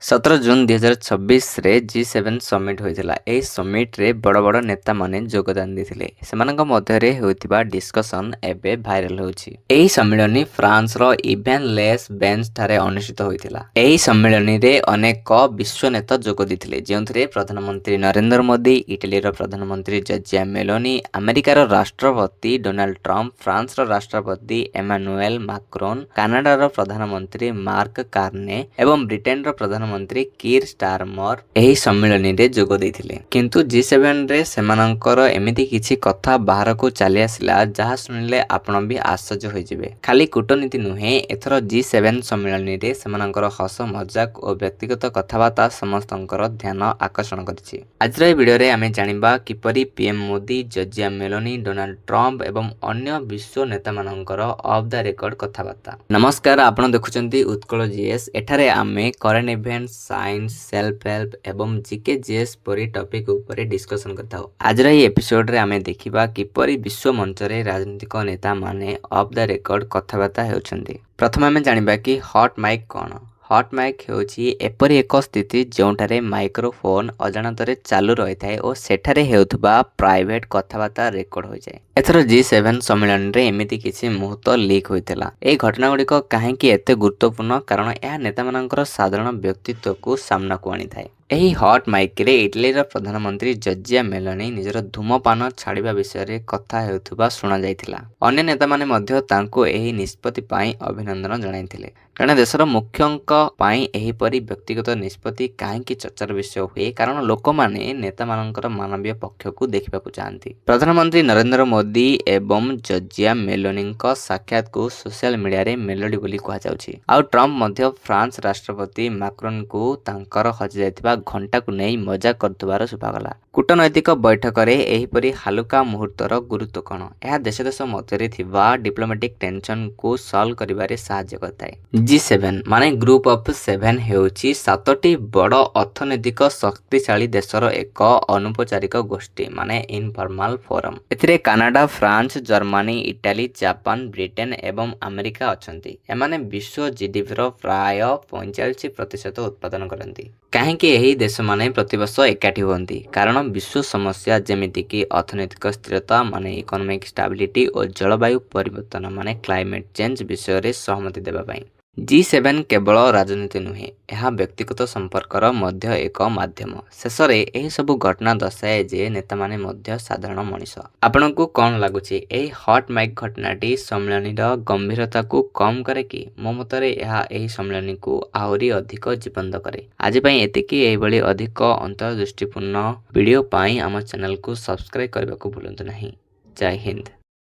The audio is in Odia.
17 ଜୁନ୍ 2026ରେ G7 ସମିଟ୍ ହୋଇଥିଲା। ଏହି ସମିଟ୍ରେ ବଡ଼ ବଡ଼ ନେତାମାନେ ଯୋଗଦାନ ଦେଇଥିଲେ। ସେମାନଙ୍କ ମଧ୍ୟରେ ହେଉଥିବା ଡିସ୍କସନ୍ ଏବେ ଭାଇରାଲ୍ ହେଉଛି। ଏହି ସମ୍ମିଳନୀ ଫ୍ରାନ୍ସର ଇଭେନ୍-ଲେସ୍ ବେନ୍ସଠାରେ ଅନୁଷ୍ଠିତ ହୋଇଥିଲା। ଏହି ସମ୍ମିଳନୀରେ ଅନେକ ବିଶ୍ୱ ନେତା ଯୋଗ ଦେଇଥିଲେ, ଯେଉଁଥିରେ ପ୍ରଧାନମନ୍ତ୍ରୀ ନରେନ୍ଦ୍ର ମୋଦି, ଇଟାଲୀର ପ୍ରଧାନମନ୍ତ୍ରୀ ଜର୍ଜିଆ ମେଲୋନି, ଆମେରିକାର ରାଷ୍ଟ୍ରପତି ଡୋନାଲ୍ଡ ଟ୍ରମ୍ପ, ଫ୍ରାନ୍ସର ରାଷ୍ଟ୍ରପତି ଏମାନୁଏଲ୍ ମାକ୍ରୋନ୍, କାନାଡାର ପ୍ରଧାନମନ୍ତ୍ରୀ ମାର୍କ କାର୍ନେ ଏବଂ ବ୍ରିଟେନର ପ୍ରଧାନମନ୍ତ୍ରୀ କିର୍ ଷ୍ଟାରମର ଏହି ସମ୍ମିଳନୀରେ ଯୋଗ ଦେଇଥିଲେ। କିନ୍ତୁ G7ରେ ସେମାନଙ୍କର ଏମିତି କିଛି କଥା ବାହାରକୁ ଚାଲି ଆସିଲା, ଯାହା ଶୁଣିଲେ ଆପଣ ବି ଆଶ୍ଚର୍ଯ୍ୟ ହୋଇଯିବେ। ଖାଲି କୂଟନୀତି ନୁହେଁ, ଏଥର G7 ସମ୍ମିଳନୀରେ ସେମାନଙ୍କର ହସ ମଜାକ ଓ ବ୍ୟକ୍ତିଗତ କଥାବାର୍ତ୍ତା ସମସ୍ତଙ୍କର ଧ୍ୟାନ ଆକର୍ଷଣ କରିଛି। ଆଜିର ଏହି ଭିଡ଼ିଓରେ ଆମେ ଜାଣିବା କିପରି PM Modi, Giorgia Meloni, Donald Trump ଏବଂ ଅନ୍ୟ ବିଶ୍ୱ ନେତାମାନଙ୍କର ଅଫ୍ ଦ ରେକର୍ଡ କଥାବାର୍ତ୍ତା। ନମସ୍କାର, ଆପଣ ଦେଖୁଛନ୍ତି ଉତ୍କଳ GS। ଏଠାରେ ଆମେ current event, science, self help ଏବଂ GK GS ପରି ଟପିକ୍ ଉପରେ ଡିସ୍କସନ୍ କରିଥାଉ। ଆଜିର ଏହି ଏପିସୋଡରେ ଆମେ ଦେଖିବା କିପରି ବିଶ୍ୱ ମଞ୍ଚରେ ରାଜନୈତିକ ନେତାମାନେ ଅଫ୍ ଦ ରେକର୍ଡ କଥାବାର୍ତ୍ତା ହେଉଛନ୍ତି। ପ୍ରଥମେ ଆମେ ଜାଣିବା କି ହଟ୍ ମାଇକ୍ କ'ଣ। ହଟ୍ ମାଇକ୍ ହେଉଛି ଏପରି ଏକ ସ୍ଥିତି ଯେଉଁଠାରେ ମାଇକ୍ରୋଫୋନ୍ ଅଜାଣତରେ ଚାଲୁ ରହିଥାଏ ଓ ସେଠାରେ ହେଉଥିବା ପ୍ରାଇଭେଟ୍ କଥାବାର୍ତ୍ତା ରେକର୍ଡ ହୋଇଯାଏ। ଏଥର G7 ସମ୍ମିଳନୀରେ ଏମିତି କିଛି ମୁହୂର୍ତ୍ତ ଲିକ୍ ହୋଇଥିଲା। ଏହି ଘଟଣାଗୁଡ଼ିକ କାହିଁକି ଏତେ ଗୁରୁତ୍ୱପୂର୍ଣ୍ଣ? କାରଣ ଏହା ନେତାମାନଙ୍କର ସାଧାରଣ ବ୍ୟକ୍ତିତ୍ୱକୁ ସାମ୍ନାକୁ ଆଣିଥାଏ। ଏହି ହଟ୍ ମାଇକ୍ରେ ଇଟାଲୀର ପ୍ରଧାନମନ୍ତ୍ରୀ ଜର୍ଜିଆ ମେଲୋନି ନିଜର ଧୂମପାନ ଛାଡ଼ିବା ବିଷୟରେ କଥା ହେଉଥିବା ଶୁଣାଯାଇଥିଲା। ଅନ୍ୟ ନେତାମାନେ ମଧ୍ୟ ତାଙ୍କୁ ଏହି ନିଷ୍ପତ୍ତି ପାଇଁ ଅଭିନନ୍ଦନ ଜଣାଇଥିଲେ। ଜଣେ ଦେଶର ମୁଖ୍ୟଙ୍କ ପାଇଁ ଏହିପରି ବ୍ୟକ୍ତିଗତ ନିଷ୍ପତ୍ତି କାହିଁକି ଚର୍ଚ୍ଚାର ବିଷୟ ହୁଏ? କାରଣ ଲୋକମାନେ ନେତାମାନଙ୍କର ମାନବୀୟ ପକ୍ଷକୁ ଦେଖିବାକୁ ଚାହାନ୍ତି। ପ୍ରଧାନମନ୍ତ୍ରୀ ନରେନ୍ଦ୍ର ମୋଦି ଏବଂ ଜର୍ଜିଆ ମେଲୋନିଙ୍କ ସାକ୍ଷାତକୁ ସୋସିଆଲ ମିଡ଼ିଆରେ ମେଲୋଡି ବୋଲି କୁହାଯାଉଛି। ଆଉ ଟ୍ରମ୍ପ ମଧ୍ୟ ଫ୍ରାନ୍ସ ରାଷ୍ଟ୍ରପତି ମାକ୍ରୋନ୍ଙ୍କୁ ତାଙ୍କର ହଜିଯାଇଥିବା ଘଣ୍ଟାକୁ ନେଇ ମଜାକ କରୁଥିବାର ଶୁଭାଗଲା। କୂଟନୈତିକ ବୈଠକରେ ଏହିପରି ହାଲୁକା ମୁହୂର୍ତ୍ତର ଗୁରୁତ୍ୱ କ'ଣ? ଏହା ଦେଶ ଦେଶ ମଧ୍ୟରେ ଥିବା ଡିପ୍ଲୋମାଟିକ୍ ଟେନସନକୁ ସଲ୍ଭ କରିବାରେ ସାହାଯ୍ୟ କରିଥାଏ। G7 ମାନେ ଗ୍ରୁପ ଅଫ୍ 7 ହେଉଛି 7ଟି ବଡ଼ ଅର୍ଥନୈତିକ ଶକ୍ତିଶାଳୀ ଦେଶର ଏକ ଅନୌପଚାରିକ ଗୋଷ୍ଠୀ ମାନେ ଇନଫର୍ମାଲ ଫୋରମ୍। ଏଥିରେ Canada, France, Germany, Italy, Japan, Britain ଏବଂ ଆମେରିକା ଅଛନ୍ତି। ଏମାନେ ବିଶ୍ୱ GDPର ପ୍ରାୟ 45% ଉତ୍ପାଦନ କରନ୍ତି। କାହିଁକି ଏହି ଦେଶମାନେ ପ୍ରତିବର୍ଷ ଏକାଠି ହୁଅନ୍ତି? କାରଣ ବିଶ୍ୱ ସମସ୍ୟା ଯେମିତିକି ଅର୍ଥନୈତିକ ସ୍ଥିରତା ମାନେ ଇକୋନୋମିକ୍ ଷ୍ଟାବିଲିଟି ଓ ଜଳବାୟୁ ପରିବର୍ତ୍ତନ ମାନେ କ୍ଲାଇମେଟ୍ ଚେଞ୍ଜ ବିଷୟରେ ସହମତି ଦେବା ପାଇଁ। G7 କେବଳ ରାଜନୀତି ନୁହେଁ, ଏହା ବ୍ୟକ୍ତିଗତ ସମ୍ପର୍କର ମଧ୍ୟ ଏକ ମାଧ୍ୟମ। ଶେଷରେ ଏହିସବୁ ଘଟଣା ଦର୍ଶାଏ ଯେ ନେତାମାନେ ମଧ୍ୟ ସାଧାରଣ ମଣିଷ। ଆପଣଙ୍କୁ କ'ଣ ଲାଗୁଛି? ଏହି ହଟ୍ ମାଇକ୍ ଘଟଣାଟି ସମ୍ମିଳନୀର ଗମ୍ଭୀରତାକୁ କମ୍ କରେ କି? ମୋ ମତରେ ଏହା ଏହି ସମ୍ମିଳନୀକୁ ଆହୁରି ଅଧିକ ଜୀବନ୍ତ କରେ। ଆଜି ପାଇଁ ଏତିକି। ଏହିଭଳି ଅଧିକ ଅନ୍ତର୍ଦୃଷ୍ଟିପୂର୍ଣ୍ଣ ଭିଡ଼ିଓ ପାଇଁ ଆମ ଚ୍ୟାନେଲକୁ ସବସ୍କ୍ରାଇବ୍ କରିବାକୁ ଭୁଲନ୍ତୁ ନାହିଁ। ଜୟ ହିନ୍ଦ।